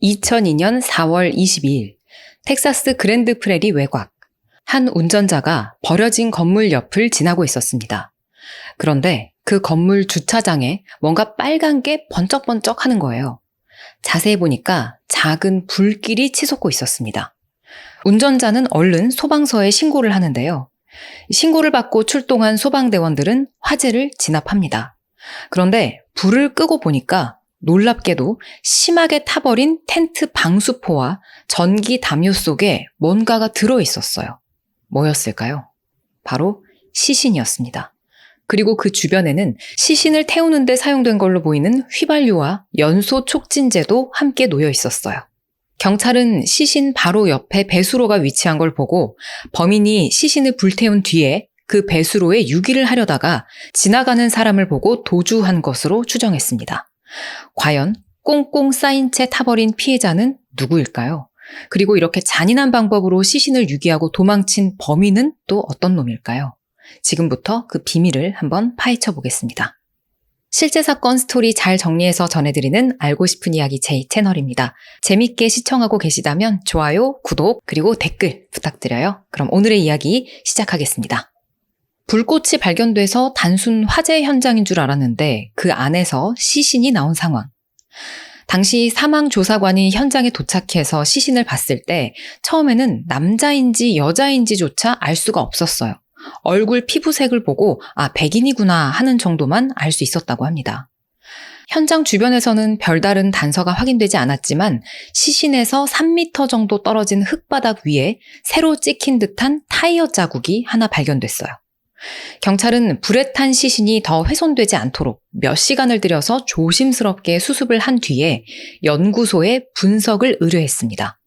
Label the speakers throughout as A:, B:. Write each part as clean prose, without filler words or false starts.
A: 2002년 4월 22일 텍사스 그랜드 프레리 외곽. 한 운전자가 버려진 건물 옆을 지나고 있었습니다. 그런데 그 건물 주차장에 뭔가 빨간 게 번쩍번쩍 하는 거예요. 자세히 보니까 작은 불길이 치솟고 있었습니다. 운전자는 얼른 소방서에 신고를 하는데요. 신고를 받고 출동한 소방대원들은 화재를 진압합니다. 그런데 불을 끄고 보니까 놀랍게도 심하게 타버린 텐트 방수포와 전기 담요 속에 뭔가가 들어있었어요. 뭐였을까요? 바로 시신이었습니다. 그리고 그 주변에는 시신을 태우는 데 사용된 걸로 보이는 휘발유와 연소 촉진제도 함께 놓여 있었어요. 경찰은 시신 바로 옆에 배수로가 위치한 걸 보고 범인이 시신을 불태운 뒤에 그 배수로에 유기를 하려다가 지나가는 사람을 보고 도주한 것으로 추정했습니다. 과연 꽁꽁 쌓인 채 타버린 피해자는 누구일까요? 그리고 이렇게 잔인한 방법으로 시신을 유기하고 도망친 범인은 또 어떤 놈일까요? 지금부터 그 비밀을 한번 파헤쳐 보겠습니다. 실제 사건 스토리 잘 정리해서 전해드리는 알고 싶은 이야기 제 채널입니다. 재밌게 시청하고 계시다면 좋아요, 구독, 그리고 댓글 부탁드려요. 그럼 오늘의 이야기 시작하겠습니다. 불꽃이 발견돼서 단순 화재 현장인 줄 알았는데 그 안에서 시신이 나온 상황. 당시 사망조사관이 현장에 도착해서 시신을 봤을 때 처음에는 남자인지 여자인지조차 알 수가 없었어요. 얼굴 피부색을 보고 백인이구나 하는 정도만 알 수 있었다고 합니다. 현장 주변에서는 별다른 단서가 확인되지 않았지만 시신에서 3m 정도 떨어진 흙바닥 위에 새로 찍힌 듯한 타이어 자국이 하나 발견됐어요. 경찰은 불에 탄 시신이 더 훼손되지 않도록 몇 시간을 들여서 조심스럽게 수습을 한 뒤에 연구소에 분석을 의뢰했습니다.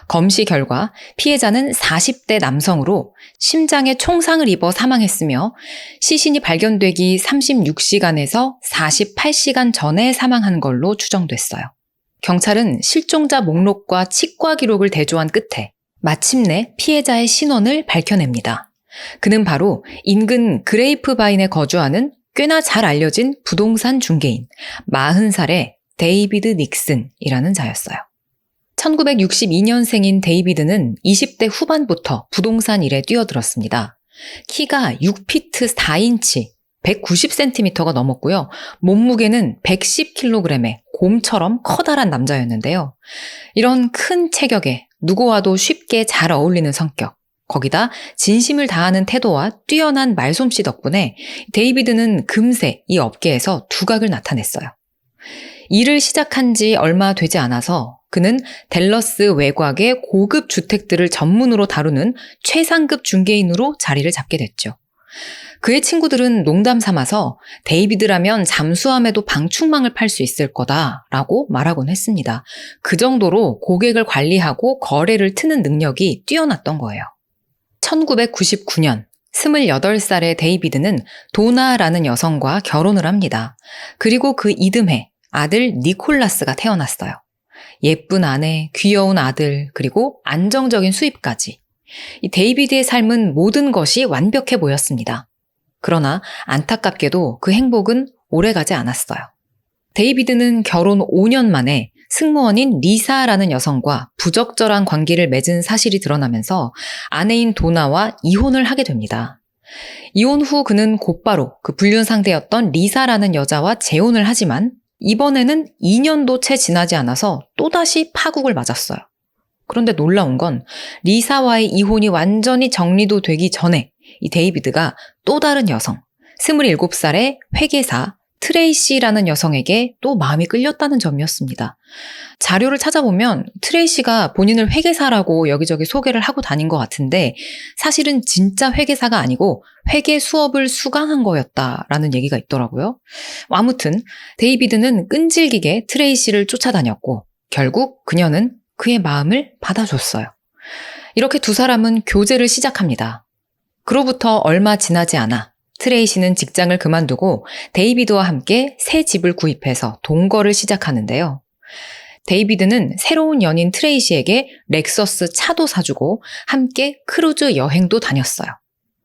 A: 검시 결과 피해자는 40대 남성으로 심장에 총상을 입어 사망했으며 시신이 발견되기 36시간에서 48시간 전에 사망한 걸로 추정됐어요. 경찰은 실종자 목록과 치과 기록을 대조한 끝에 마침내 피해자의 신원을 밝혀냅니다. 그는 바로 인근 그레이프바인에 거주하는 꽤나 잘 알려진 부동산 중개인 40살의 데이비드 닉슨이라는 자였어요. 1962년생인 데이비드는 20대 후반부터 부동산 일에 뛰어들었습니다. 키가 6피트 4인치, 190cm가 넘었고요. 몸무게는 110kg의 곰처럼 커다란 남자였는데요. 이런 큰 체격에 누구와도 쉽게 잘 어울리는 성격, 거기다 진심을 다하는 태도와 뛰어난 말솜씨 덕분에 데이비드는 금세 이 업계에서 두각을 나타냈어요. 일을 시작한 지 얼마 되지 않아서 그는 댈러스 외곽의 고급 주택들을 전문으로 다루는 최상급 중개인으로 자리를 잡게 됐죠. 그의 친구들은 농담 삼아서 데이비드라면 잠수함에도 방충망을 팔 수 있을 거다라고 말하곤 했습니다. 그 정도로 고객을 관리하고 거래를 트는 능력이 뛰어났던 거예요. 1999년 28살의 데이비드는 도나라는 여성과 결혼을 합니다. 그리고 그 이듬해 아들 니콜라스가 태어났어요. 예쁜 아내, 귀여운 아들, 그리고 안정적인 수입까지. 이 데이비드의 삶은 모든 것이 완벽해 보였습니다. 그러나 안타깝게도 그 행복은 오래가지 않았어요. 데이비드는 결혼 5년 만에 승무원인 리사라는 여성과 부적절한 관계를 맺은 사실이 드러나면서 아내인 도나와 이혼을 하게 됩니다. 이혼 후 그는 곧바로 그 불륜 상대였던 리사라는 여자와 재혼을 하지만 이번에는 2년도 채 지나지 않아서 또다시 파국을 맞았어요. 그런데 놀라운 건 리사와의 이혼이 완전히 정리도 되기 전에 이 데이비드가 또 다른 여성, 27살의 회계사 트레이시라는 여성에게 또 마음이 끌렸다는 점이었습니다. 자료를 찾아보면 트레이시가 본인을 회계사라고 여기저기 소개를 하고 다닌 것 같은데 사실은 진짜 회계사가 아니고 회계 수업을 수강한 거였다라는 얘기가 있더라고요. 아무튼 데이비드는 끈질기게 트레이시를 쫓아다녔고 결국 그녀는 그의 마음을 받아줬어요. 이렇게 두 사람은 교제를 시작합니다. 그로부터 얼마 지나지 않아 트레이시는 직장을 그만두고 데이비드와 함께 새 집을 구입해서 동거를 시작하는데요. 데이비드는 새로운 연인 트레이시에게 렉서스 차도 사주고 함께 크루즈 여행도 다녔어요.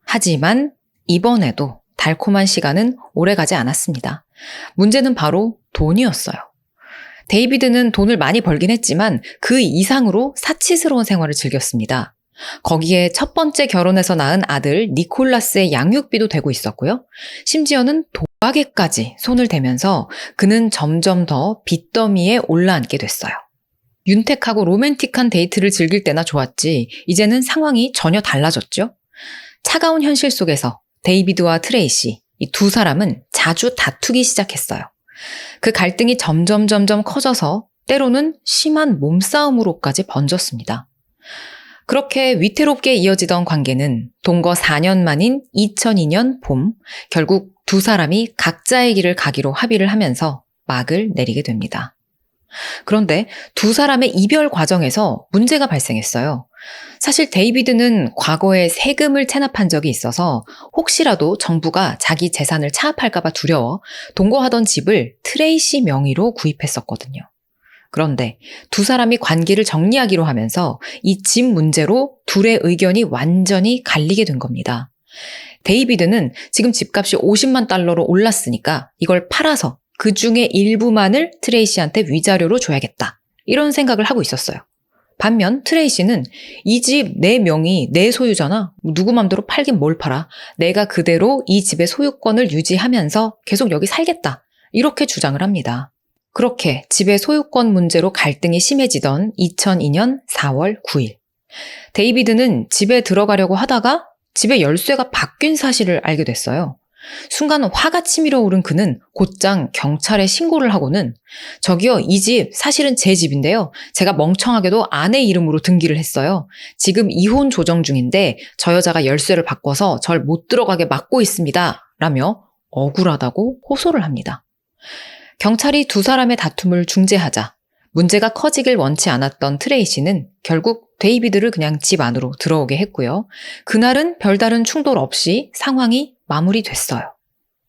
A: 하지만 이번에도 달콤한 시간은 오래가지 않았습니다. 문제는 바로 돈이었어요. 데이비드는 돈을 많이 벌긴 했지만 그 이상으로 사치스러운 생활을 즐겼습니다. 거기에 첫 번째 결혼해서 낳은 아들 니콜라스의 양육비도 되고 있었고요. 심지어는 도박에까지 손을 대면서 그는 점점 더 빚더미에 올라앉게 됐어요. 윤택하고 로맨틱한 데이트를 즐길 때나 좋았지 이제는 상황이 전혀 달라졌죠. 차가운 현실 속에서 데이비드와 트레이시, 이 두 사람은 자주 다투기 시작했어요. 그 갈등이 점점 커져서 때로는 심한 몸싸움으로까지 번졌습니다. 그렇게 위태롭게 이어지던 관계는 동거 4년 만인 2002년 봄, 결국 두 사람이 각자의 길을 가기로 합의를 하면서 막을 내리게 됩니다. 그런데 두 사람의 이별 과정에서 문제가 발생했어요. 사실 데이비드는 과거에 세금을 체납한 적이 있어서 혹시라도 정부가 자기 재산을 차압할까봐 두려워 동거하던 집을 트레이시 명의로 구입했었거든요. 그런데 두 사람이 관계를 정리하기로 하면서 이 집 문제로 둘의 의견이 완전히 갈리게 된 겁니다. 데이비드는 지금 집값이 50만 달러로 올랐으니까 이걸 팔아서 그 중에 일부만을 트레이시한테 위자료로 줘야겠다. 이런 생각을 하고 있었어요. 반면 트레이시는 이 집 내 명의 내 소유잖아. 누구 맘대로 팔긴 뭘 팔아. 내가 그대로 이 집의 소유권을 유지하면서 계속 여기 살겠다. 이렇게 주장을 합니다. 그렇게 집의 소유권 문제로 갈등이 심해지던 2002년 4월 9일. 데이비드는 집에 들어가려고 하다가 집의 열쇠가 바뀐 사실을 알게 됐어요. 순간 화가 치밀어 오른 그는 곧장 경찰에 신고를 하고는 저기요, 이 집 사실은 제 집인데요. 제가 멍청하게도 아내 이름으로 등기를 했어요. 지금 이혼 조정 중인데 저 여자가 열쇠를 바꿔서 절 못 들어가게 막고 있습니다. 라며 억울하다고 호소를 합니다. 경찰이 두 사람의 다툼을 중재하자 문제가 커지길 원치 않았던 트레이시는 결국 데이비드를 그냥 집 안으로 들어오게 했고요. 그날은 별다른 충돌 없이 상황이 마무리됐어요.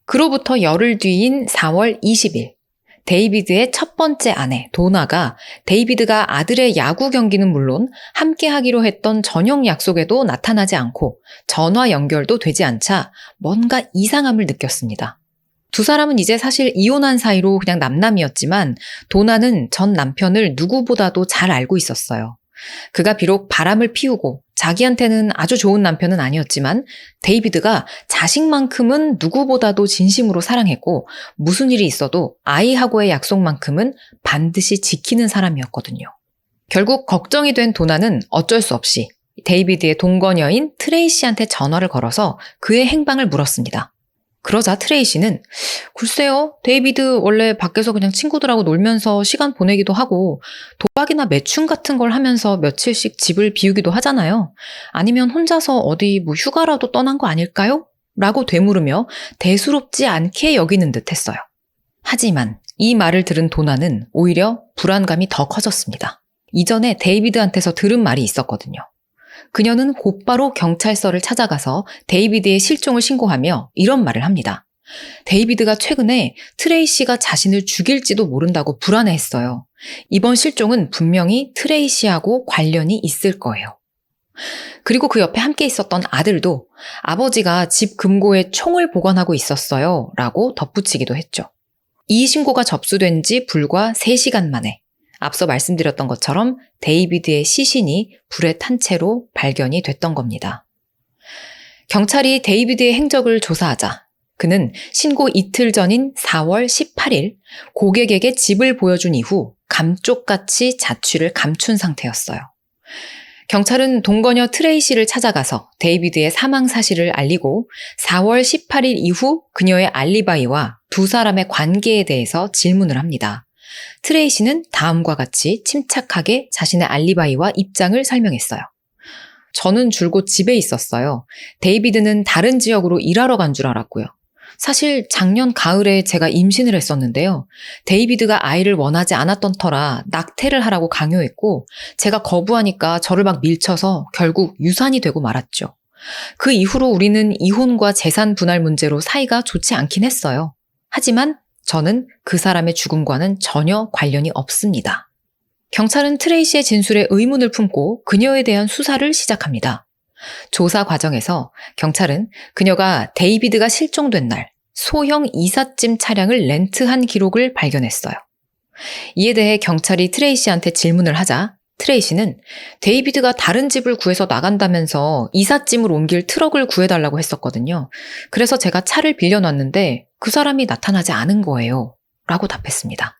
A: 그로부터 열흘 뒤인 4월 20일, 데이비드의 첫 번째 아내 도나가 데이비드가 아들의 야구 경기는 물론 함께 하기로 했던 저녁 약속에도 나타나지 않고 전화 연결도 되지 않자 뭔가 이상함을 느꼈습니다. 두 사람은 이제 사실 이혼한 사이로 그냥 남남이었지만 도나는 전 남편을 누구보다도 잘 알고 있었어요. 그가 비록 바람을 피우고 자기한테는 아주 좋은 남편은 아니었지만 데이비드가 자식만큼은 누구보다도 진심으로 사랑했고 무슨 일이 있어도 아이하고의 약속만큼은 반드시 지키는 사람이었거든요. 결국 걱정이 된 도나는 어쩔 수 없이 데이비드의 동거녀인 트레이시한테 전화를 걸어서 그의 행방을 물었습니다. 그러자 트레이시는 글쎄요, 데이비드 원래 밖에서 그냥 친구들하고 놀면서 시간 보내기도 하고 도박이나 매춘 같은 걸 하면서 며칠씩 집을 비우기도 하잖아요. 아니면 혼자서 어디 휴가라도 떠난 거 아닐까요? 라고 되물으며 대수롭지 않게 여기는 듯 했어요. 하지만 이 말을 들은 도나는 오히려 불안감이 더 커졌습니다. 이전에 데이비드한테서 들은 말이 있었거든요. 그녀는 곧바로 경찰서를 찾아가서 데이비드의 실종을 신고하며 이런 말을 합니다. 데이비드가 최근에 트레이시가 자신을 죽일지도 모른다고 불안해했어요. 이번 실종은 분명히 트레이시하고 관련이 있을 거예요. 그리고 그 옆에 함께 있었던 아들도 아버지가 집 금고에 총을 보관하고 있었어요. 라고 덧붙이기도 했죠. 이 신고가 접수된 지 불과 3시간 만에 앞서 말씀드렸던 것처럼 데이비드의 시신이 불에 탄 채로 발견이 됐던 겁니다. 경찰이 데이비드의 행적을 조사하자 그는 신고 이틀 전인 4월 18일 고객에게 집을 보여준 이후 감쪽같이 자취를 감춘 상태였어요. 경찰은 동거녀 트레이시를 찾아가서 데이비드의 사망 사실을 알리고 4월 18일 이후 그녀의 알리바이와 두 사람의 관계에 대해서 질문을 합니다. 트레이시는 다음과 같이 침착하게 자신의 알리바이와 입장을 설명했어요. 저는 줄곧 집에 있었어요. 데이비드는 다른 지역으로 일하러 간 줄 알았고요. 사실 작년 가을에 제가 임신을 했었는데요. 데이비드가 아이를 원하지 않았던 터라 낙태를 하라고 강요했고 제가 거부하니까 저를 막 밀쳐서 결국 유산이 되고 말았죠. 그 이후로 우리는 이혼과 재산 분할 문제로 사이가 좋지 않긴 했어요. 하지만 저는 그 사람의 죽음과는 전혀 관련이 없습니다. 경찰은 트레이시의 진술에 의문을 품고 그녀에 대한 수사를 시작합니다. 조사 과정에서 경찰은 그녀가 데이비드가 실종된 날 소형 이삿짐 차량을 렌트한 기록을 발견했어요. 이에 대해 경찰이 트레이시한테 질문을 하자 트레이시는 데이비드가 다른 집을 구해서 나간다면서 이삿짐을 옮길 트럭을 구해달라고 했었거든요. 그래서 제가 차를 빌려놨는데 그 사람이 나타나지 않은 거예요. 라고 답했습니다.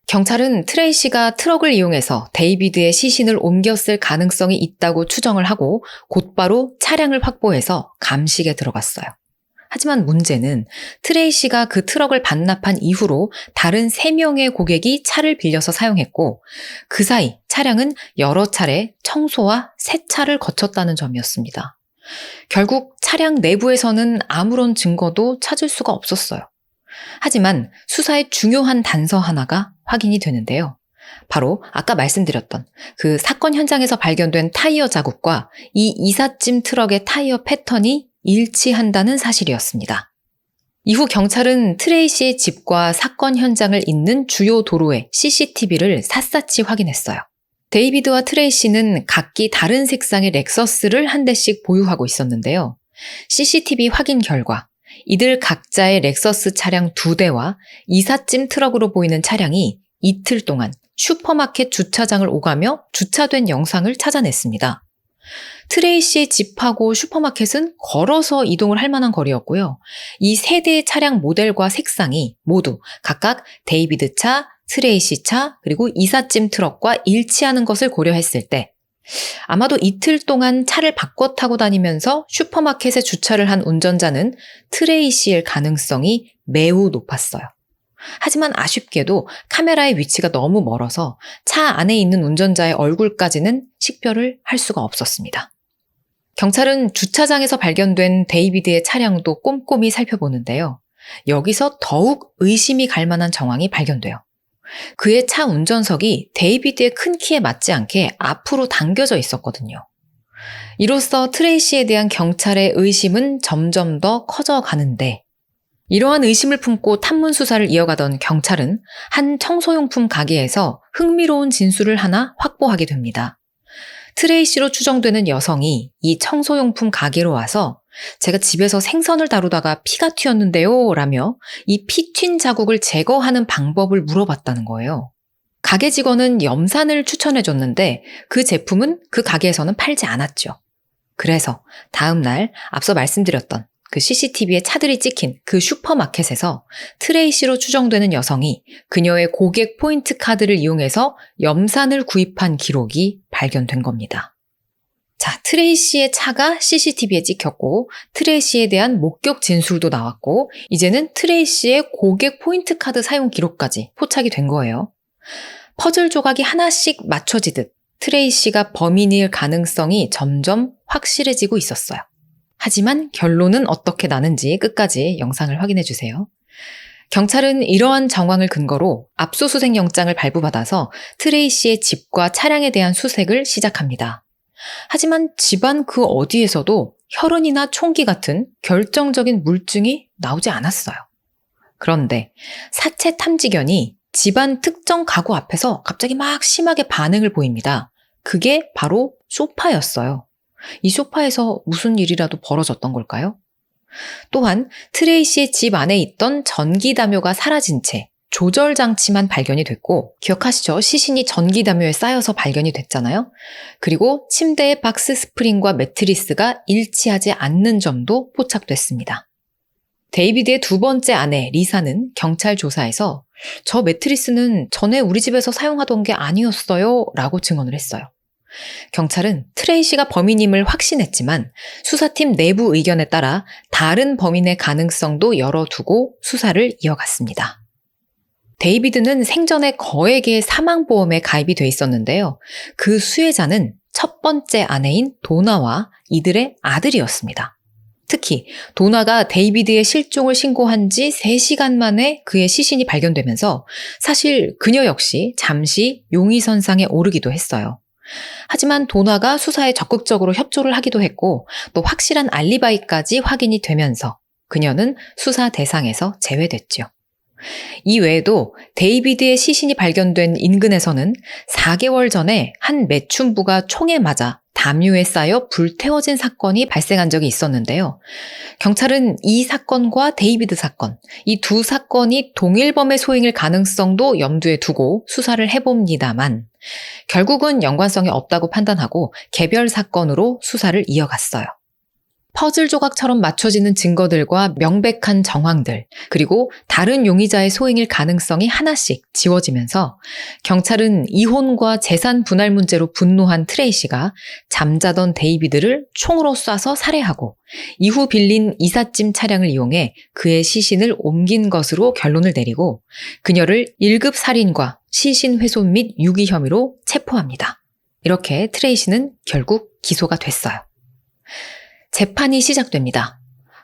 A: 경찰은 트레이시가 트럭을 이용해서 데이비드의 시신을 옮겼을 가능성이 있다고 추정을 하고 곧바로 차량을 확보해서 감식에 들어갔어요. 하지만 문제는 트레이시가 그 트럭을 반납한 이후로 다른 3명의 고객이 차를 빌려서 사용했고 그 사이 차량은 여러 차례 청소와 세차를 거쳤다는 점이었습니다. 결국 차량 내부에서는 아무런 증거도 찾을 수가 없었어요. 하지만 수사의 중요한 단서 하나가 확인이 되는데요. 바로 아까 말씀드렸던 그 사건 현장에서 발견된 타이어 자국과 이 이삿짐 트럭의 타이어 패턴이 일치한다는 사실이었습니다. 이후 경찰은 트레이시의 집과 사건 현장을 잇는 주요 도로의 CCTV를 샅샅이 확인했어요. 데이비드와 트레이시는 각기 다른 색상의 렉서스를 한 대씩 보유하고 있었는데요. CCTV 확인 결과 이들 각자의 렉서스 차량 2대와 이삿짐 트럭으로 보이는 차량이 이틀 동안 슈퍼마켓 주차장을 오가며 주차된 영상을 찾아냈습니다. 트레이시의 집하고 슈퍼마켓은 걸어서 이동을 할 만한 거리였고요. 이 3대의 차량 모델과 색상이 모두 각각 데이비드 차, 트레이시 차, 그리고 이삿짐 트럭과 일치하는 것을 고려했을 때 아마도 이틀 동안 차를 바꿔 타고 다니면서 슈퍼마켓에 주차를 한 운전자는 트레이시일 가능성이 매우 높았어요. 하지만 아쉽게도 카메라의 위치가 너무 멀어서 차 안에 있는 운전자의 얼굴까지는 식별을 할 수가 없었습니다. 경찰은 주차장에서 발견된 데이비드의 차량도 꼼꼼히 살펴보는데요. 여기서 더욱 의심이 갈 만한 정황이 발견돼요. 그의 차 운전석이 데이비드의 큰 키에 맞지 않게 앞으로 당겨져 있었거든요. 이로써 트레이시에 대한 경찰의 의심은 점점 더 커져가는데 이러한 의심을 품고 탐문 수사를 이어가던 경찰은 한 청소용품 가게에서 흥미로운 진술을 하나 확보하게 됩니다. 트레이시로 추정되는 여성이 이 청소용품 가게로 와서 제가 집에서 생선을 다루다가 피가 튀었는데요 라며 이 피 튄 자국을 제거하는 방법을 물어봤다는 거예요. 가게 직원은 염산을 추천해줬는데 그 제품은 그 가게에서는 팔지 않았죠. 그래서 다음 날 앞서 말씀드렸던 그 CCTV에 차들이 찍힌 그 슈퍼마켓에서 트레이시로 추정되는 여성이 그녀의 고객 포인트 카드를 이용해서 염산을 구입한 기록이 발견된 겁니다. 자, 트레이시의 차가 CCTV에 찍혔고 트레이시에 대한 목격 진술도 나왔고 이제는 트레이시의 고객 포인트 카드 사용 기록까지 포착이 된 거예요. 퍼즐 조각이 하나씩 맞춰지듯 트레이시가 범인일 가능성이 점점 확실해지고 있었어요. 하지만 결론은 어떻게 나는지 끝까지 영상을 확인해 주세요. 경찰은 이러한 정황을 근거로 압수수색 영장을 발부받아서 트레이시의 집과 차량에 대한 수색을 시작합니다. 하지만 집안 그 어디에서도 혈흔이나 총기 같은 결정적인 물증이 나오지 않았어요. 그런데 사체 탐지견이 집안 특정 가구 앞에서 갑자기 막 심하게 반응을 보입니다. 그게 바로 소파였어요. 이 소파에서 무슨 일이라도 벌어졌던 걸까요? 또한 트레이시의 집 안에 있던 전기담요가 사라진 채 조절장치만 발견이 됐고 기억하시죠? 시신이 전기담요에 쌓여서 발견이 됐잖아요. 그리고 침대의 박스 스프링과 매트리스가 일치하지 않는 점도 포착됐습니다. 데이비드의 2번째 아내 리사는 경찰 조사에서 저 매트리스는 전에 우리 집에서 사용하던 게 아니었어요 라고 증언을 했어요. 경찰은 트레이시가 범인임을 확신했지만 수사팀 내부 의견에 따라 다른 범인의 가능성도 열어두고 수사를 이어갔습니다. 데이비드는 생전에 거액의 사망보험에 가입이 돼 있었는데요. 그 수혜자는 첫 번째 아내인 도나와 이들의 아들이었습니다. 특히 도나가 데이비드의 실종을 신고한 지 3시간 만에 그의 시신이 발견되면서 사실 그녀 역시 잠시 용의선상에 오르기도 했어요. 하지만 도나가 수사에 적극적으로 협조를 하기도 했고 또 확실한 알리바이까지 확인이 되면서 그녀는 수사 대상에서 제외됐죠. 이 외에도 데이비드의 시신이 발견된 인근에서는 4개월 전에 한 매춘부가 총에 맞아 담요에 쌓여 불태워진 사건이 발생한 적이 있었는데요. 경찰은 이 사건과 데이비드 사건, 이 두 사건이 동일범의 소행일 가능성도 염두에 두고 수사를 해봅니다만 결국은 연관성이 없다고 판단하고 개별 사건으로 수사를 이어갔어요. 퍼즐 조각처럼 맞춰지는 증거들과 명백한 정황들, 그리고 다른 용의자의 소행일 가능성이 하나씩 지워지면서 경찰은 이혼과 재산 분할 문제로 분노한 트레이시가 잠자던 데이비드를 총으로 쏴서 살해하고 이후 빌린 이삿짐 차량을 이용해 그의 시신을 옮긴 것으로 결론을 내리고 그녀를 1급 살인과 시신 훼손 및 유기 혐의로 체포합니다. 이렇게 트레이시는 결국 기소가 됐어요. 재판이 시작됩니다.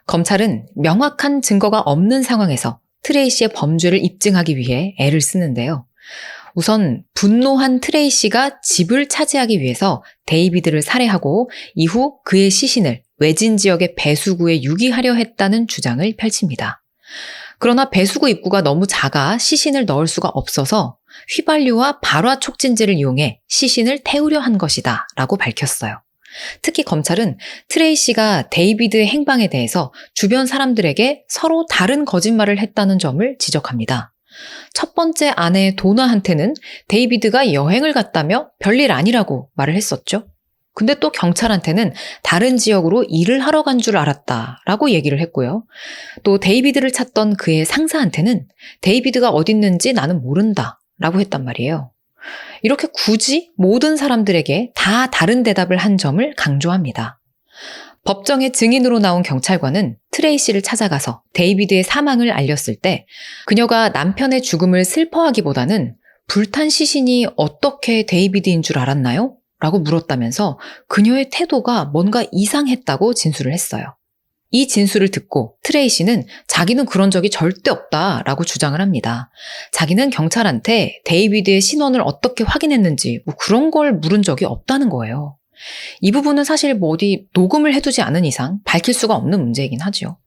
A: 검찰은 명확한 증거가 없는 상황에서 트레이시의 범죄를 입증하기 위해 애를 쓰는데요. 우선 분노한 트레이시가 집을 차지하기 위해서 데이비드를 살해하고 이후 그의 시신을 외진 지역의 배수구에 유기하려 했다는 주장을 펼칩니다. 그러나 배수구 입구가 너무 작아 시신을 넣을 수가 없어서 휘발유와 발화 촉진제를 이용해 시신을 태우려 한 것이다 라고 밝혔어요. 특히 검찰은 트레이시가 데이비드의 행방에 대해서 주변 사람들에게 서로 다른 거짓말을 했다는 점을 지적합니다. 첫 번째 아내 도나한테는 데이비드가 여행을 갔다며 별일 아니라고 말을 했었죠. 근데 또 경찰한테는 다른 지역으로 일을 하러 간 줄 알았다라고 얘기를 했고요. 또 데이비드를 찾던 그의 상사한테는 데이비드가 어디 있는지 나는 모른다라고 했단 말이에요. 이렇게 굳이 모든 사람들에게 다 다른 대답을 한 점을 강조합니다. 법정의 증인으로 나온 경찰관은 트레이시를 찾아가서 데이비드의 사망을 알렸을 때 그녀가 남편의 죽음을 슬퍼하기보다는 불탄 시신이 어떻게 데이비드인 줄 알았나요? 라고 물었다면서 그녀의 태도가 뭔가 이상했다고 진술을 했어요. 이 진술을 듣고 트레이시는 자기는 그런 적이 절대 없다라고 주장을 합니다. 자기는 경찰한테 데이비드의 신원을 어떻게 확인했는지 그런 걸 물은 적이 없다는 거예요. 이 부분은 사실 어디 녹음을 해두지 않은 이상 밝힐 수가 없는 문제이긴 하죠.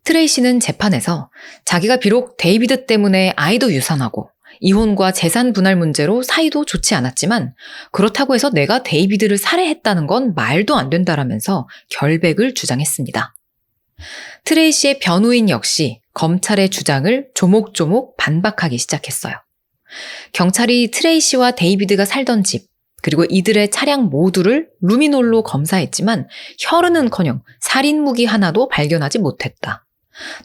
A: 트레이시는 재판에서 자기가 비록 데이비드 때문에 아이도 유산하고 이혼과 재산 분할 문제로 사이도 좋지 않았지만 그렇다고 해서 내가 데이비드를 살해했다는 건 말도 안 된다라면서 결백을 주장했습니다. 트레이시의 변호인 역시 검찰의 주장을 조목조목 반박하기 시작했어요. 경찰이 트레이시와 데이비드가 살던 집, 그리고 이들의 차량 모두를 루미놀로 검사했지만 혈흔은커녕 살인 무기 하나도 발견하지 못했다.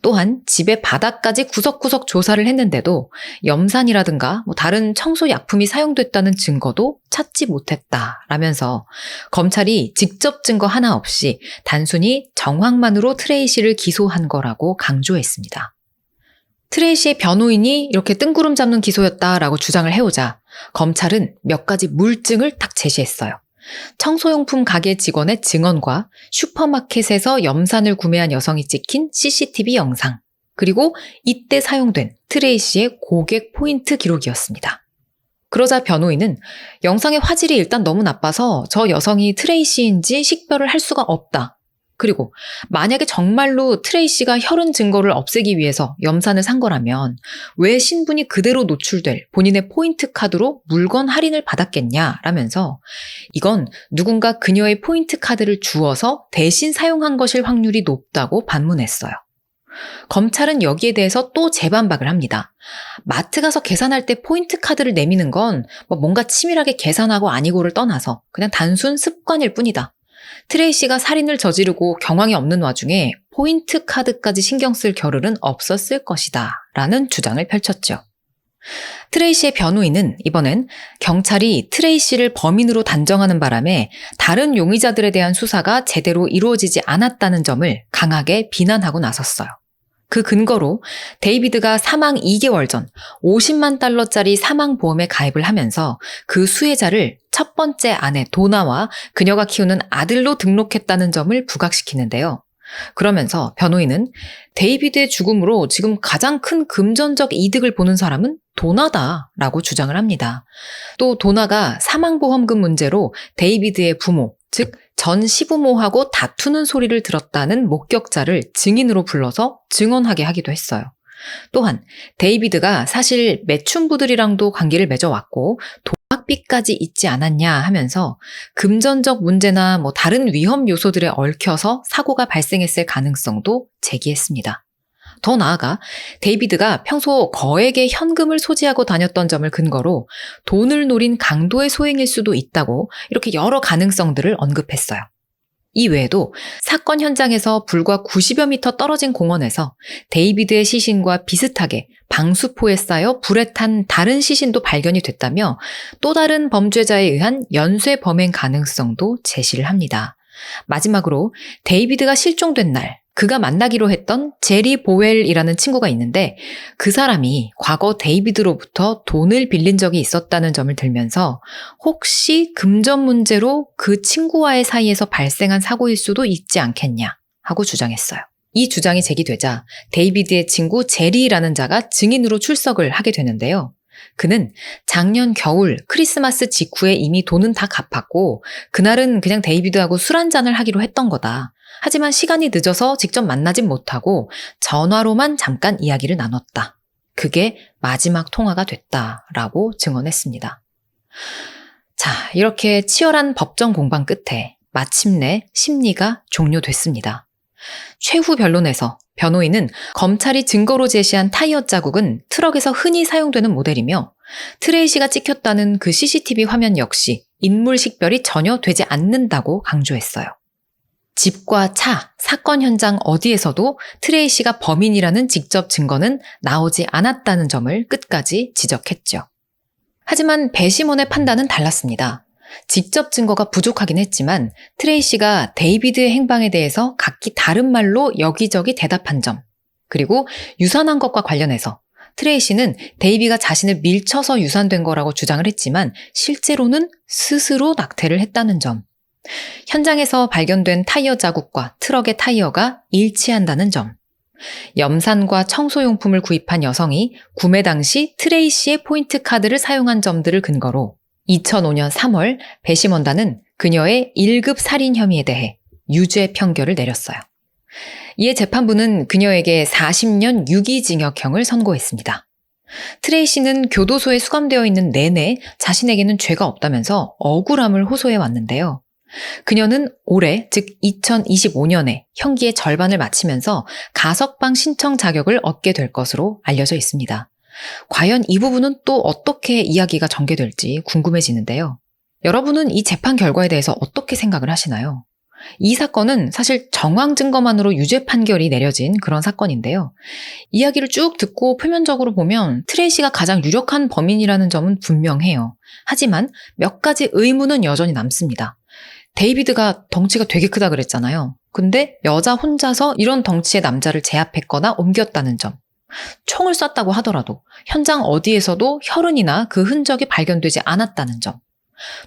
A: 또한 집의 바닥까지 구석구석 조사를 했는데도 염산이라든가 다른 청소 약품이 사용됐다는 증거도 찾지 못했다라면서 검찰이 직접 증거 하나 없이 단순히 정황만으로 트레이시를 기소한 거라고 강조했습니다. 트레이시의 변호인이 이렇게 뜬구름 잡는 기소였다라고 주장을 해오자 검찰은 몇 가지 물증을 딱 제시했어요. 청소용품 가게 직원의 증언과 슈퍼마켓에서 염산을 구매한 여성이 찍힌 CCTV 영상, 그리고 이때 사용된 트레이시의 고객 포인트 기록이었습니다. 그러자 변호인은 영상의 화질이 일단 너무 나빠서 저 여성이 트레이시인지 식별을 할 수가 없다. 그리고 만약에 정말로 트레이시가 혈흔 증거를 없애기 위해서 염산을 산 거라면 왜 신분이 그대로 노출될 본인의 포인트 카드로 물건 할인을 받았겠냐라면서 이건 누군가 그녀의 포인트 카드를 주어서 대신 사용한 것일 확률이 높다고 반문했어요. 검찰은 여기에 대해서 또 재반박을 합니다. 마트 가서 계산할 때 포인트 카드를 내미는 건 뭔가 치밀하게 계산하고 아니고를 떠나서 그냥 단순 습관일 뿐이다. 트레이시가 살인을 저지르고 경황이 없는 와중에 포인트 카드까지 신경 쓸 겨를은 없었을 것이다 라는 주장을 펼쳤죠. 트레이시의 변호인은 이번엔 경찰이 트레이시를 범인으로 단정하는 바람에 다른 용의자들에 대한 수사가 제대로 이루어지지 않았다는 점을 강하게 비난하고 나섰어요. 그 근거로 데이비드가 사망 2개월 전 50만 달러짜리 사망보험에 가입을 하면서 그 수혜자를 첫 번째 아내 도나와 그녀가 키우는 아들로 등록했다는 점을 부각시키는데요. 그러면서 변호인은 데이비드의 죽음으로 지금 가장 큰 금전적 이득을 보는 사람은 도나다라고 주장을 합니다. 또 도나가 사망보험금 문제로 데이비드의 부모, 즉 전 시부모하고 다투는 소리를 들었다는 목격자를 증인으로 불러서 증언하게 하기도 했어요. 또한 데이비드가 사실 매춘부들이랑도 관계를 맺어왔고 도박 마비까지 있지 않았냐 하면서 금전적 문제나 다른 위험 요소들에 얽혀서 사고가 발생했을 가능성도 제기했습니다. 더 나아가 데이비드가 평소 거액의 현금을 소지하고 다녔던 점을 근거로 돈을 노린 강도의 소행일 수도 있다고 이렇게 여러 가능성들을 언급했어요. 이 외에도 사건 현장에서 불과 90여 미터 떨어진 공원에서 데이비드의 시신과 비슷하게 방수포에 쌓여 불에 탄 다른 시신도 발견이 됐다며 또 다른 범죄자에 의한 연쇄 범행 가능성도 제시를 합니다. 마지막으로 데이비드가 실종된 날 그가 만나기로 했던 제리 보웰이라는 친구가 있는데 그 사람이 과거 데이비드로부터 돈을 빌린 적이 있었다는 점을 들면서 혹시 금전 문제로 그 친구와의 사이에서 발생한 사고일 수도 있지 않겠냐 하고 주장했어요. 이 주장이 제기되자 데이비드의 친구 제리라는 자가 증인으로 출석을 하게 되는데요. 그는 작년 겨울 크리스마스 직후에 이미 돈은 다 갚았고 그날은 그냥 데이비드하고 술 한잔을 하기로 했던 거다. 하지만 시간이 늦어서 직접 만나진 못하고 전화로만 잠깐 이야기를 나눴다. 그게 마지막 통화가 됐다라고 증언했습니다. 자, 이렇게 치열한 법정 공방 끝에 마침내 심리가 종료됐습니다. 최후 변론에서 변호인은 검찰이 증거로 제시한 타이어 자국은 트럭에서 흔히 사용되는 모델이며 트레이시가 찍혔다는 그 CCTV 화면 역시 인물 식별이 전혀 되지 않는다고 강조했어요. 집과 차, 사건 현장 어디에서도 트레이시가 범인이라는 직접 증거는 나오지 않았다는 점을 끝까지 지적했죠. 하지만 배심원의 판단은 달랐습니다. 직접 증거가 부족하긴 했지만 트레이시가 데이비드의 행방에 대해서 각기 다른 말로 여기저기 대답한 점, 그리고 유산한 것과 관련해서 트레이시는 데이비가 자신을 밀쳐서 유산된 거라고 주장을 했지만 실제로는 스스로 낙태를 했다는 점, 현장에서 발견된 타이어 자국과 트럭의 타이어가 일치한다는 점, 염산과 청소용품을 구입한 여성이 구매 당시 트레이시의 포인트 카드를 사용한 점들을 근거로 2005년 3월 배심원단은 그녀의 1급 살인 혐의에 대해 유죄 판결을 내렸어요. 이에 재판부는 그녀에게 40년 유기징역형을 선고했습니다. 트레이시는 교도소에 수감되어 있는 내내 자신에게는 죄가 없다면서 억울함을 호소해 왔는데요. 그녀는 올해, 즉 2025년에 형기의 절반을 마치면서 가석방 신청 자격을 얻게 될 것으로 알려져 있습니다. 과연 이 부분은 또 어떻게 이야기가 전개될지 궁금해지는데요. 여러분은 이 재판 결과에 대해서 어떻게 생각을 하시나요? 이 사건은 사실 정황 증거만으로 유죄 판결이 내려진 그런 사건인데요. 이야기를 쭉 듣고 표면적으로 보면 트레이시가 가장 유력한 범인이라는 점은 분명해요. 하지만 몇 가지 의문은 여전히 남습니다. 데이비드가 덩치가 되게 크다 그랬잖아요. 근데 여자 혼자서 이런 덩치의 남자를 제압했거나 옮겼다는 점. 총을 쐈다고 하더라도 현장 어디에서도 혈흔이나 그 흔적이 발견되지 않았다는 점.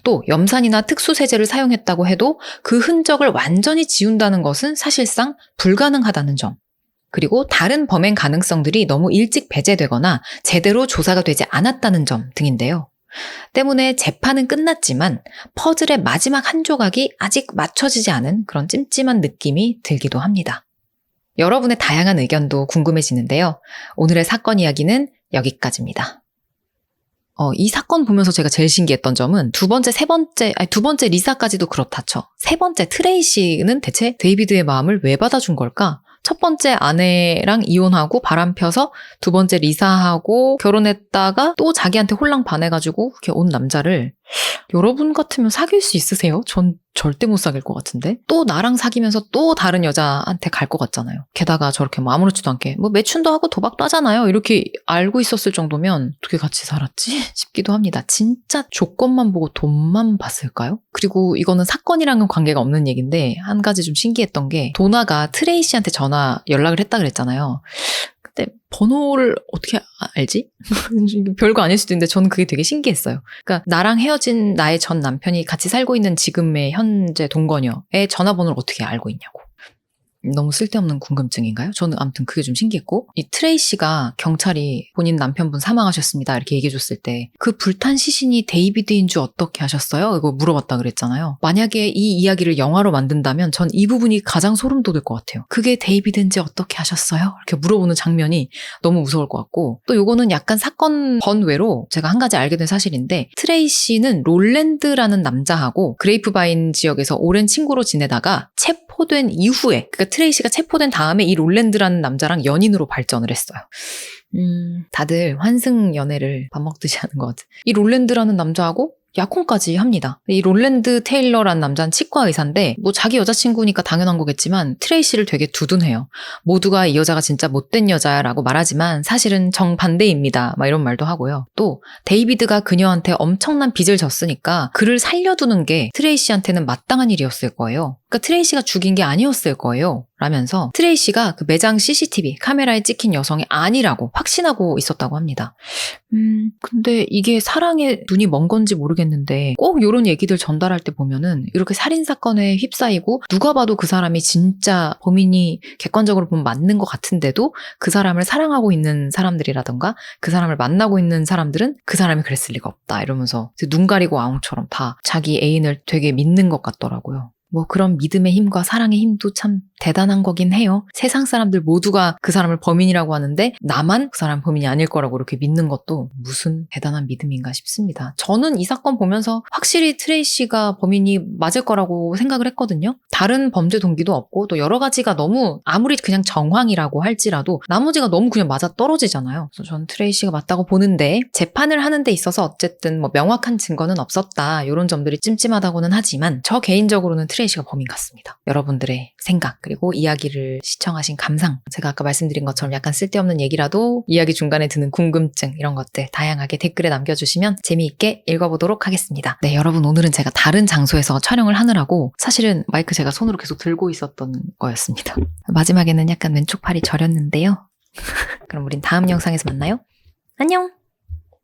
A: 또 염산이나 특수세제를 사용했다고 해도 그 흔적을 완전히 지운다는 것은 사실상 불가능하다는 점. 그리고 다른 범행 가능성들이 너무 일찍 배제되거나 제대로 조사가 되지 않았다는 점 등인데요. 때문에 재판은 끝났지만 퍼즐의 마지막 한 조각이 아직 맞춰지지 않은 그런 찜찜한 느낌이 들기도 합니다. 여러분의 다양한 의견도 궁금해지는데요. 오늘의 사건 이야기는 여기까지입니다. 이 사건 보면서 제가 제일 신기했던 점은 두 번째 리사까지도 그렇다 쳐. 세 번째 트레이시는 대체 데이비드의 마음을 왜 받아준 걸까? 첫 번째 아내랑 이혼하고 바람 펴서 두 번째 리사하고 결혼했다가 또 자기한테 홀랑 반해가지고 이렇게 온 남자를 여러분 같으면 사귈 수 있으세요? 전 절대 못 사귈 것 같은데. 또 나랑 사귀면서 또 다른 여자한테 갈 것 같잖아요. 게다가 저렇게 아무렇지도 않게 매춘도 하고 도박도 하잖아요. 이렇게 알고 있었을 정도면 어떻게 같이 살았지? 싶기도 합니다. 진짜 조건만 보고 돈만 봤을까요? 그리고 이거는 사건이랑은 관계가 없는 얘기인데 한 가지 좀 신기했던 게 도나가 트레이시한테 연락을 했다 그랬잖아요. 근데 번호를 어떻게 알지? 별거 아닐 수도 있는데 저는 그게 되게 신기했어요. 그러니까 나랑 헤어진 나의 전 남편이 같이 살고 있는 지금의 현재 동거녀의 전화번호를 어떻게 알고 있냐고. 너무 쓸데없는 궁금증인가요? 저는 아무튼 그게 좀 신기했고, 이 트레이시가 경찰이 본인 남편분 사망하셨습니다 이렇게 얘기해줬을 때 그 불탄 시신이 데이비드인 줄 어떻게 하셨어요? 이거 물어봤다 그랬잖아요. 만약에 이 이야기를 영화로 만든다면 전 이 부분이 가장 소름 돋을 것 같아요. 그게 데이비드인지 어떻게 하셨어요? 이렇게 물어보는 장면이 너무 무서울 것 같고, 또 요거는 약간 사건 번외로 제가 한 가지 알게 된 사실인데, 트레이시는 롤랜드라는 남자하고 그레이프바인 지역에서 오랜 친구로 지내다가 체포된 이후에, 그러니까 트레이시가 체포된 다음에 이 롤랜드라는 남자랑 연인으로 발전을 했어요. 다들 환승 연애를 밥 먹듯이 하는 것 같아요. 이 롤랜드라는 남자하고 약혼까지 합니다. 이 롤랜드 테일러라는 남자는 치과 의사인데 뭐 자기 여자친구니까 당연한 거겠지만 트레이시를 되게 두둔해요. 모두가 이 여자가 진짜 못된 여자라고 말하지만 사실은 정반대입니다. 막 이런 말도 하고요. 또 데이비드가 그녀한테 엄청난 빚을 졌으니까 그를 살려두는 게 트레이시한테는 마땅한 일이었을 거예요. 그러니까 트레이시가 죽인 게 아니었을 거예요. 라면서 트레이시가 그 매장 CCTV 카메라에 찍힌 여성이 아니라고 확신하고 있었다고 합니다. 근데 이게 사랑에 눈이 먼 건지 모르겠는데 꼭 이런 얘기들 전달할 때 보면은 이렇게 살인사건에 휩싸이고 누가 봐도 그 사람이 진짜 범인이 객관적으로 보면 맞는 것 같은데도 그 사람을 사랑하고 있는 사람들이라던가 그 사람을 만나고 있는 사람들은 그 사람이 그랬을 리가 없다 이러면서 눈 가리고 아웅처럼 다 자기 애인을 되게 믿는 것 같더라고요. 뭐 그런 믿음의 힘과 사랑의 힘도 참 대단한 거긴 해요. 세상 사람들 모두가 그 사람을 범인이라고 하는데 나만 그 사람 범인이 아닐 거라고 이렇게 믿는 것도 무슨 대단한 믿음인가 싶습니다. 저는 이 사건 보면서 확실히 트레이시가 범인이 맞을 거라고 생각을 했거든요. 다른 범죄 동기도 없고 또 여러 가지가 너무 아무리 그냥 정황이라고 할지라도 나머지가 너무 그냥 맞아 떨어지잖아요. 그래서 전 트레이시가 맞다고 보는데 재판을 하는 데 있어서 어쨌든 뭐 명확한 증거는 없었다. 이런 점들이 찜찜하다고는 하지만 저 개인적으로는 트레이시가 범인 같습니다. 여러분들의 생각 그리고 이야기를 시청하신 감상, 제가 아까 말씀드린 것처럼 약간 쓸데없는 얘기라도 이야기 중간에 드는 궁금증 이런 것들 다양하게 댓글에 남겨주시면 재미있게 읽어보도록 하겠습니다. 네, 여러분 오늘은 제가 다른 장소에서 촬영을 하느라고 사실은 마이크 제가 손으로 계속 들고 있었던 거였습니다. 마지막에는 약간 왼쪽 팔이 저렸는데요. 그럼 우린 다음 영상에서 만나요. 안녕!